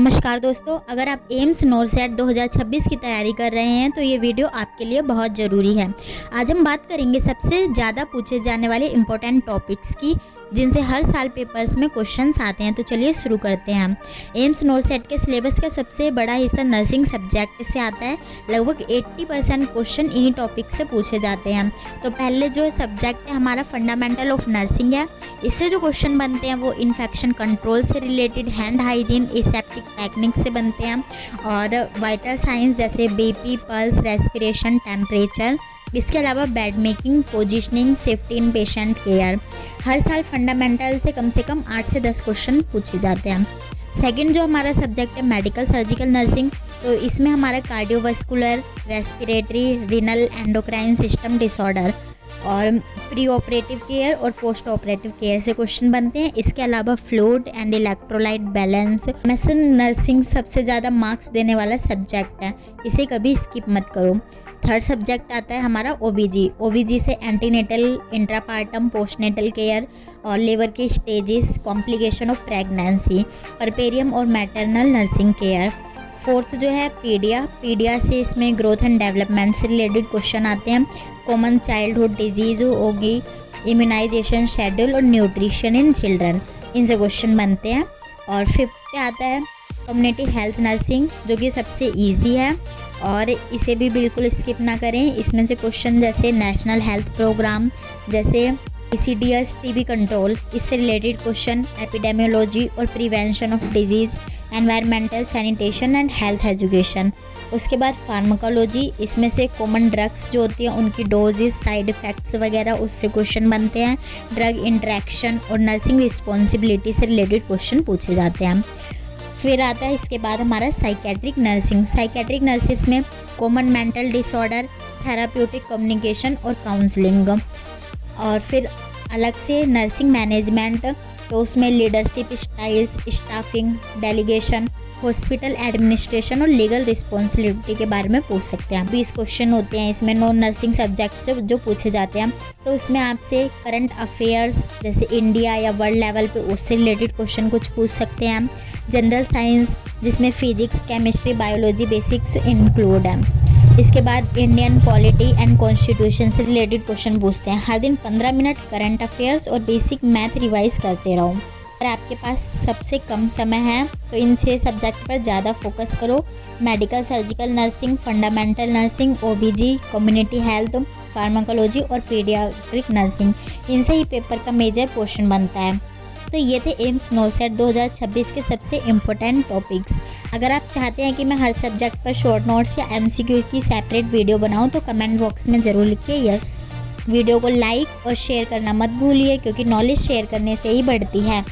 नमस्कार दोस्तों, अगर आप एम्स नोरसेट 2026 की तैयारी कर रहे हैं तो ये वीडियो आपके लिए बहुत ज़रूरी है। आज हम बात करेंगे सबसे ज़्यादा पूछे जाने वाले इम्पोर्टेंट टॉपिक्स की, जिनसे हर साल पेपर्स में क्वेश्चंस आते हैं। तो चलिए शुरू करते हैं हम। एम्स नोरसेट के सिलेबस का सबसे बड़ा हिस्सा नर्सिंग सब्जेक्ट से आता है। लगभग 80% क्वेश्चन इन्हीं टॉपिक से पूछे जाते हैं। तो पहले जो सब्जेक्ट है हमारा फंडामेंटल ऑफ नर्सिंग है। इससे जो क्वेश्चन बनते हैं वो इन्फेक्शन कंट्रोल से related, hand hygiene, aseptic technique से बनते हैं और वाइटल साइंस जैसे बीपी, पल्स, रेस्पिरेशन, टेम्परेचर। इसके अलावा bed making, positioning, safety in patient care. हर साल फंडामेंटल से कम 8 से 10 क्वेश्चन पूछे जाते हैं। सेकंड जो हमारा सब्जेक्ट है मेडिकल सर्जिकल नर्सिंग, तो इसमें हमारा cardiovascular, respiratory, renal, endocrine system disorder और प्री ऑपरेटिव केयर और पोस्ट ऑपरेटिव केयर से क्वेश्चन बनते हैं। इसके अलावा fluid and electrolyte balance. Medicine nursing सबसे ज़्यादा मार्क्स देने वाला सब्जेक्ट है, इसे कभी स्किप मत करो। थर्ड सब्जेक्ट आता है हमारा ओबीजी से एंटीनेटल, इंट्रापार्टम, पोस्टनेटल केयर और लेबर की स्टेजेस, कॉम्प्लिकेशन ऑफ प्रेगनेंसी, परपेरियम और मैटरनल नर्सिंग केयर। फोर्थ जो है पीडिया से इसमें ग्रोथ एंड डेवलपमेंट से रिलेटेड क्वेश्चन आते हैं। कॉमन चाइल्डहुड डिजीज़ होगी, इम्यूनाइजेशन शेड्यूल और न्यूट्रिशन इन चिल्ड्रन, इनसे क्वेश्चन बनते हैं। और फिफ्थ पे आता है कम्युनिटी हेल्थ नर्सिंग, जो कि सबसे ईजी है और इसे भी बिल्कुल स्किप ना करें। इसमें से क्वेश्चन जैसे नेशनल हेल्थ प्रोग्राम, जैसे ICDS, टीबी कंट्रोल, इससे रिलेटेड क्वेश्चन, एपिडेमियोलॉजी और prevention of disease, environmental sanitation and health education. उसके बाद फार्माकोलॉजी, इसमें से कॉमन ड्रग्स जो होती हैं उनकी डोजेस, साइड इफ़ेक्ट्स वगैरह, उससे क्वेश्चन बनते हैं। ड्रग इंटरेक्शन और नर्सिंग रिस्पॉन्सिबिलिटी से रिलेटेड क्वेश्चन पूछे जाते हैं। फिर आता है इसके बाद हमारा साइकेट्रिक नर्सिस में common mental disorder, therapeutic communication और काउंसलिंग। और फिर अलग से नर्सिंग मैनेजमेंट, तो उसमें leadership styles, staffing, delegation, hospital administration और लीगल रिस्पॉन्सिबिलिटी के बारे में पूछ सकते हैं। 20 क्वेश्चन होते हैं इसमें नॉन नर्सिंग सब्जेक्ट से जो पूछे जाते हैं। तो उसमें आपसे करंट अफेयर्स जैसे इंडिया या वर्ल्ड लेवल पे उससे रिलेटेड क्वेश्चन कुछ पूछ सकते हैं। जनरल साइंस, जिसमें physics, chemistry, biology basics include है। इसके बाद इंडियन पॉलिटी एंड कॉन्स्टिट्यूशन से रिलेटेड क्वेश्चन पूछते हैं। हर दिन 15 मिनट करंट अफेयर्स और बेसिक मैथ रिवाइज करते रहो। अगर आपके पास सबसे कम समय है तो इन 6 सब्जेक्ट पर ज़्यादा फोकस करो। Medical surgical nursing, fundamental nursing, OBG, community health, pharmacology और पीडियाट्रिक नर्सिंग, इनसे ही पेपर का मेजर पोर्शन बनता है। तो ये थे एम्स नोरसेट 2026 के सबसे इम्पोर्टेंट टॉपिक्स। अगर आप चाहते हैं कि मैं हर सब्जेक्ट पर शॉर्ट नोट्स या MCQ की सेपरेट वीडियो बनाऊं तो कमेंट बॉक्स में ज़रूर लिखिए यस। वीडियो को लाइक और शेयर करना मत भूलिए, क्योंकि नॉलेज शेयर करने से ही बढ़ती है।